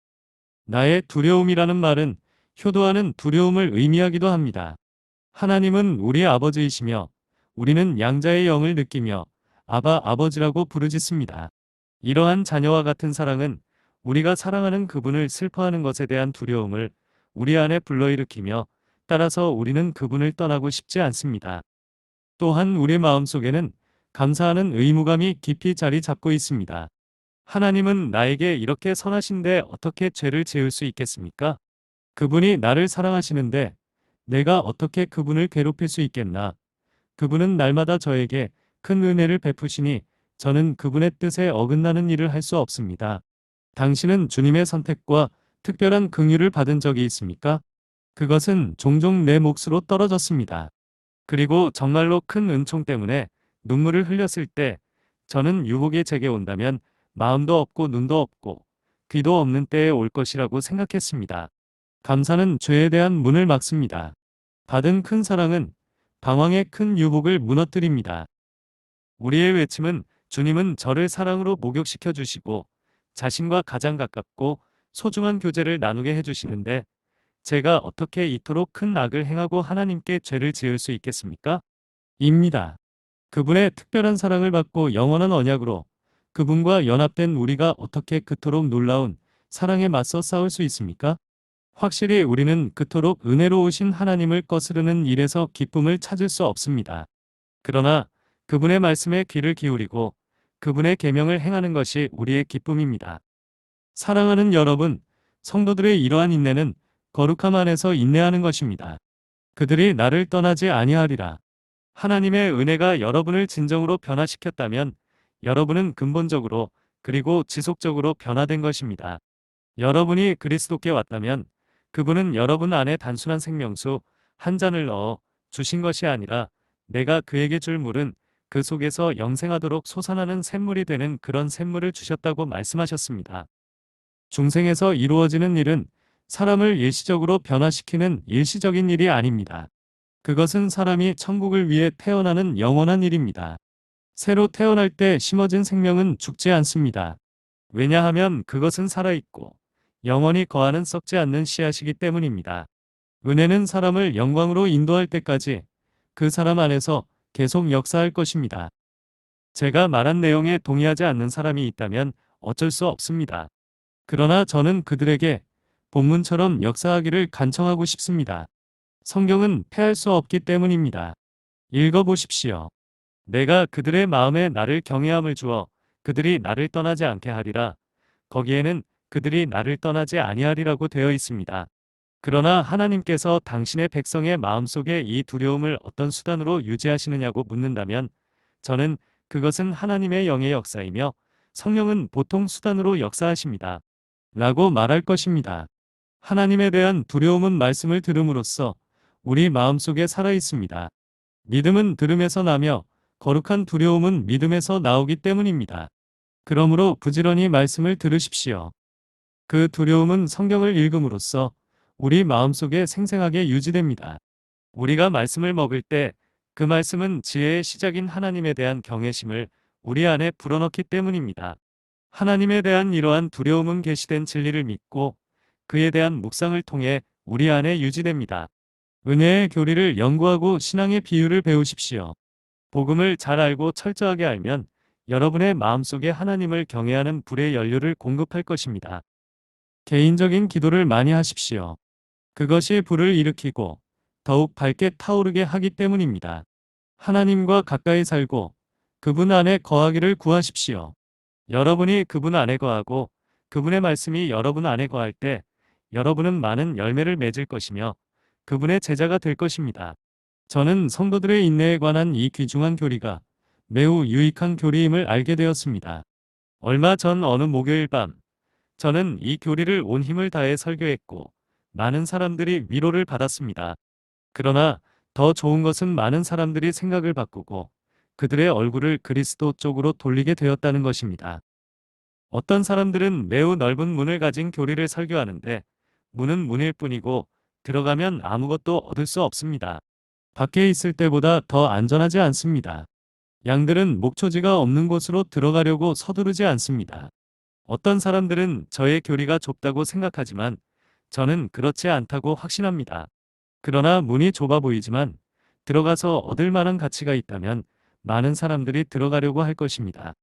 나의 두려움이라는 말은 효도하는 두려움을 의미하기도 합니다. 하나님은 우리 아버지이시며 우리는 양자의 영을 느끼며 아바 아버지라고 부르짖습니다. 이러한 자녀와 같은 사랑은 우리가 사랑하는 그분을 슬퍼하는 것에 대한 두려움을 우리 안에 불러일으키며 따라서 우리는 그분을 떠나고 싶지 않습니다. 또한 우리 마음속에는 감사하는 의무감이 깊이 자리 잡고 있습니다. 하나님은 나에게 이렇게 선하신데 어떻게 죄를 지을 수 있겠습니까? 그분이 나를 사랑하시는데 내가 어떻게 그분을 괴롭힐 수 있겠나? 그분은 날마다 저에게 큰 은혜를 베푸시니 저는 그분의 뜻에 어긋나는 일을 할 수 없습니다. 당신은 주님의 선택과 특별한 긍휼을 받은 적이 있습니까? 그것은 종종 내 몫으로 떨어졌습니다. 그리고 정말로 큰 은총 때문에 눈물을 흘렸을 때 저는 유혹이 제게 온다면 마음도 없고 눈도 없고 귀도 없는 때에 올 것이라고 생각했습니다. 감사는 죄에 대한 문을 막습니다. 받은 큰 사랑은 방황의 큰 유혹을 무너뜨립니다. 우리의 외침은 주님은 저를 사랑으로 목욕시켜 주시고 자신과 가장 가깝고 소중한 교제를 나누게 해주시는데 제가 어떻게 이토록 큰 악을 행하고 하나님께 죄를 지을 수 있겠습니까? 입니다. 그분의 특별한 사랑을 받고 영원한 언약으로 그분과 연합된 우리가 어떻게 그토록 놀라운 사랑에 맞서 싸울 수 있습니까? 확실히 우리는 그토록 은혜로우신 하나님을 거스르는 일에서 기쁨을 찾을 수 없습니다. 그러나 그분의 말씀에 귀를 기울이고 그분의 계명을 행하는 것이 우리의 기쁨입니다. 사랑하는 여러분, 성도들의 이러한 인내는 거룩함 안에서 인내하는 것입니다. 그들이 나를 떠나지 아니하리라. 하나님의 은혜가 여러분을 진정으로 변화시켰다면 여러분은 근본적으로 그리고 지속적으로 변화된 것입니다. 여러분이 그리스도께 왔다면 그분은 여러분 안에 단순한 생명수 한 잔을 넣어 주신 것이 아니라 내가 그에게 줄 물은 그 속에서 영생하도록 솟아나는 샘물이 되는 그런 샘물을 주셨다고 말씀하셨습니다. 중생에서 이루어지는 일은 사람을 일시적으로 변화시키는 일시적인 일이 아닙니다. 그것은 사람이 천국을 위해 태어나는 영원한 일입니다. 새로 태어날 때 심어진 생명은 죽지 않습니다. 왜냐하면 그것은 살아있고 영원히 거하는 썩지 않는 씨앗이기 때문입니다. 은혜는 사람을 영광으로 인도할 때까지 그 사람 안에서 계속 역사할 것입니다. 제가 말한 내용에 동의하지 않는 사람이 있다면 어쩔 수 없습니다. 그러나 저는 그들에게 본문처럼 역사하기를 간청하고 싶습니다. 성경은 패할 수 없기 때문입니다. 읽어보십시오. 내가 그들의 마음에 나를 경외함을 주어 그들이 나를 떠나지 않게 하리라. 거기에는 그들이 나를 떠나지 아니하리라고 되어 있습니다. 그러나 하나님께서 당신의 백성의 마음속에 이 두려움을 어떤 수단으로 유지하시느냐고 묻는다면 저는 그것은 하나님의 영의 역사이며 성령은 보통 수단으로 역사하십니다. 라고 말할 것입니다. 하나님에 대한 두려움은 말씀을 들음으로써 우리 마음속에 살아 있습니다. 믿음은 들음에서 나며 거룩한 두려움은 믿음에서 나오기 때문입니다. 그러므로 부지런히 말씀을 들으십시오. 그 두려움은 성경을 읽음으로써 우리 마음속에 생생하게 유지됩니다. 우리가 말씀을 먹을 때 그 말씀은 지혜의 시작인 하나님에 대한 경외심을 우리 안에 불어넣기 때문입니다. 하나님에 대한 이러한 두려움은 계시된 진리를 믿고 그에 대한 묵상을 통해 우리 안에 유지됩니다. 은혜의 교리를 연구하고 신앙의 비유를 배우십시오. 복음을 잘 알고 철저하게 알면 여러분의 마음속에 하나님을 경외하는 불의 연료를 공급할 것입니다. 개인적인 기도를 많이 하십시오. 그것이 불을 일으키고 더욱 밝게 타오르게 하기 때문입니다. 하나님과 가까이 살고 그분 안에 거하기를 구하십시오. 여러분이 그분 안에 거하고 그분의 말씀이 여러분 안에 거할 때 여러분은 많은 열매를 맺을 것이며 그분의 제자가 될 것입니다. 저는 성도들의 인내에 관한 이 귀중한 교리가 매우 유익한 교리임을 알게 되었습니다. 얼마 전 어느 목요일 밤 저는 이 교리를 온 힘을 다해 설교했고 많은 사람들이 위로를 받았습니다. 그러나 더 좋은 것은 많은 사람들이 생각을 바꾸고 그들의 얼굴을 그리스도 쪽으로 돌리게 되었다는 것입니다. 어떤 사람들은 매우 넓은 문을 가진 교리를 설교하는데 문은 문일 뿐이고 들어가면 아무것도 얻을 수 없습니다. 밖에 있을 때보다 더 안전하지 않습니다. 양들은 목초지가 없는 곳으로 들어가려고 서두르지 않습니다. 어떤 사람들은 저의 교리가 좁다고 생각하지만 저는 그렇지 않다고 확신합니다. 그러나 문이 좁아 보이지만 들어가서 얻을 만한 가치가 있다면 많은 사람들이 들어가려고 할 것입니다.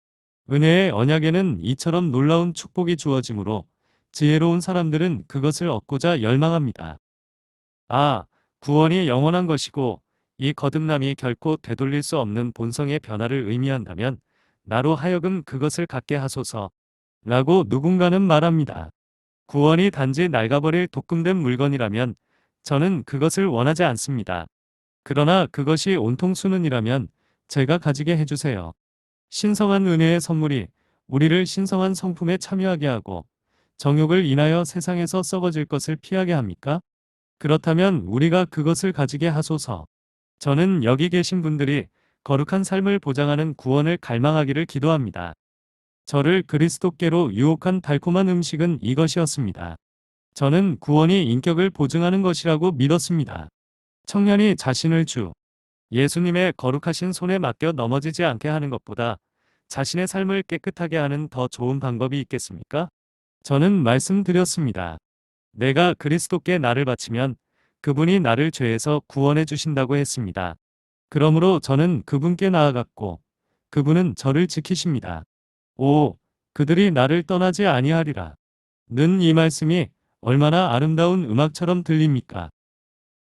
은혜의 언약에는 이처럼 놀라운 축복이 주어지므로 지혜로운 사람들은 그것을 얻고자 열망합니다. 아, 구원이 영원한 것이고 이 거듭남이 결코 되돌릴 수 없는 본성의 변화를 의미한다면 나로 하여금 그것을 갖게 하소서 라고 누군가는 말합니다. 구원이 단지 낡아버릴 독금된 물건이라면 저는 그것을 원하지 않습니다. 그러나 그것이 온통 수는이라면 제가 가지게 해주세요. 신성한 은혜의 선물이 우리를 신성한 성품에 참여하게 하고 정욕을 인하여 세상에서 썩어질 것을 피하게 합니까? 그렇다면 우리가 그것을 가지게 하소서. 저는 여기 계신 분들이 거룩한 삶을 보장하는 구원을 갈망하기를 기도합니다. 저를 그리스도께로 유혹한 달콤한 음식은 이것이었습니다. 저는 구원이 인격을 보증하는 것이라고 믿었습니다. 청년이 자신을 주 예수님의 거룩하신 손에 맡겨 넘어지지 않게 하는 것보다 자신의 삶을 깨끗하게 하는 더 좋은 방법이 있겠습니까? 저는 말씀드렸습니다. 내가 그리스도께 나를 바치면 그분이 나를 죄에서 구원해 주신다고 했습니다. 그러므로 저는 그분께 나아갔고 그분은 저를 지키십니다. 오, 그들이 나를 떠나지 아니하리라. 는 이 말씀이 얼마나 아름다운 음악처럼 들립니까?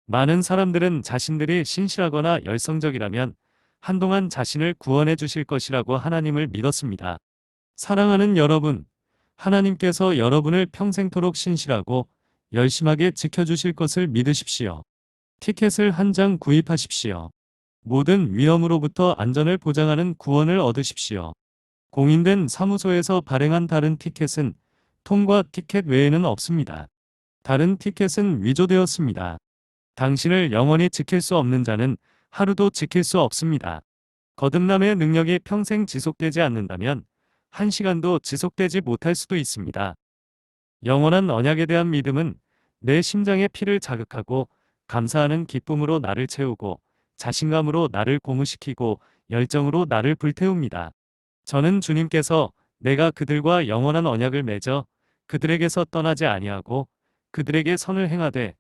많은 사람들은 자신들이 신실하거나 열성적이라면 한동안 자신을 구원해 주실 것이라고 하나님을 믿었습니다. 사랑하는 여러분, 하나님께서 여러분을 평생토록 신실하고 열심하게 지켜주실 것을 믿으십시오. 티켓을 한 장 구입하십시오. 모든 위험으로부터 안전을 보장하는 구원을 얻으십시오. 공인된 사무소에서 발행한 다른 티켓은 통과 티켓 외에는 없습니다. 다른 티켓은 위조되었습니다. 당신을 영원히 지킬 수 없는 자는 하루도 지킬 수 없습니다. 거듭남의 능력이 평생 지속되지 않는다면 한 시간도 지속되지 못할 수도 있습니다. 영원한 언약에 대한 믿음은 내 심장의 피를 자극하고 감사하는 기쁨으로 나를 채우고 자신감으로 나를 고무시키고 열정으로 나를 불태웁니다. 저는 주님께서 내가 그들과 영원한 언약을 맺어 그들에게서 떠나지 아니하고 그들에게 선을 행하되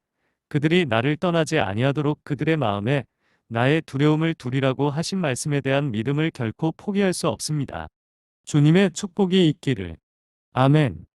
그들이 나를 떠나지 아니하도록 그들의 마음에 나의 두려움을 두리라고 하신 말씀에 대한 믿음을 결코 포기할 수 없습니다. 주님의 축복이 있기를. 아멘.